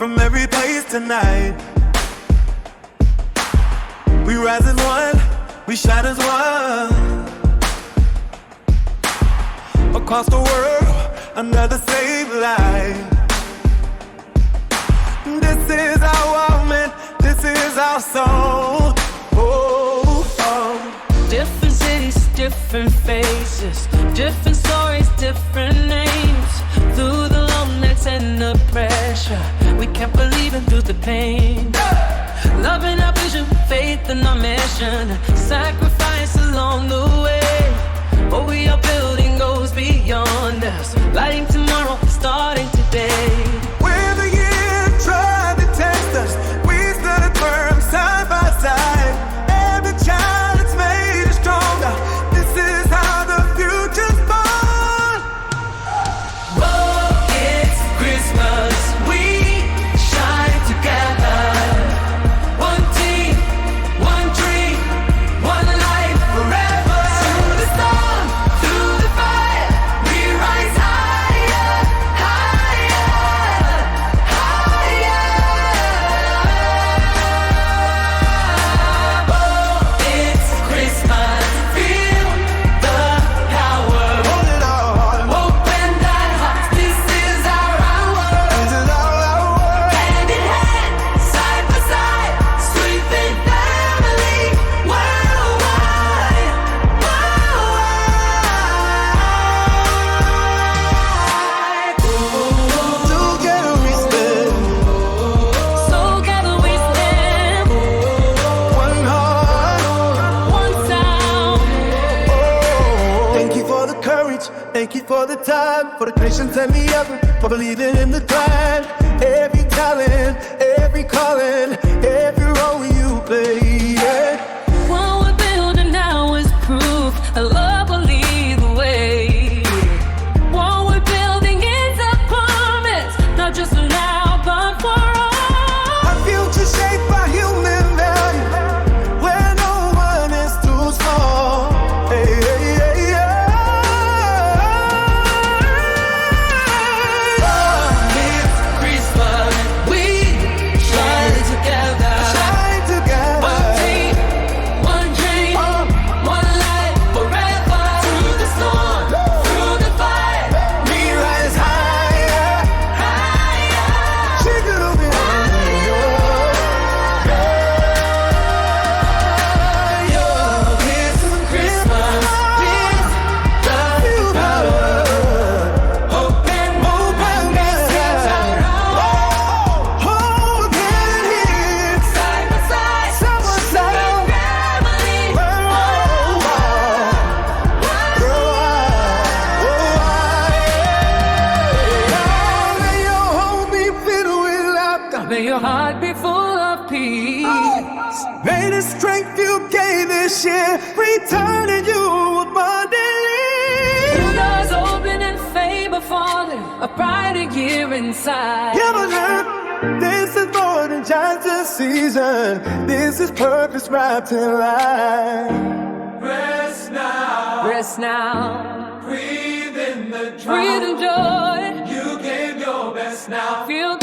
from every place tonight. We rise as one, we shine as one. Across the world, another saved life. This is our moment, this is our song. Oh, oh. Different cities, different faces, different stories, different names. Through the loneliness and the pressure, we kept believing through the pain. Love in our vision, faith in our mission, sacrifice along the way. What we are building goes beyond us, lighting tomorrow, starting today. Where the years tried to test us, we stood firm side by side. Every child has made us stronger. This is how the future's born. Oh, it's Christmas, we shine together. One team, one dream, one life forever. Through the storm, through the fire, we rise higher, higher, higher. Oh, it's Christmas, feel the power. Hold it on, Open thy hearts, this is our hour. this is our hour. Hand in hand, side by side, Swifin family, worldwide, worldwide. Together we stand, Together we stand, one heart. one sound. Thank you for the courage, thank you for the time, for the patience and the effort, for believing in the climb. Every talent, every calling, every role you play. Yeah. What we're building now is proof that love will lead the way. What we're building is a promise, not just for now, but for all. Our future shaped by human value, where no one is too small. Hey, hey, hey, yeah. It's Christmas, we shine together. Shine together. One team, one dream, one life forever. Through the storm, through the fire, We rise higher. higher. Shake it up and It's Christmas, it's the power. Open, this is our hour. hold hand in hand. Side by side, Someone Swifin family, May your home be filled with laughter. may your heart be full of peace. May the strength you gained this year return to you abundantly. New doors open and favor falling, a brighter year inside. You ever learn this is more than just a season? This is purpose wrapped in life. Rest now, Rest now, breathe in the breathe drought. in joy, You gave your best now. feel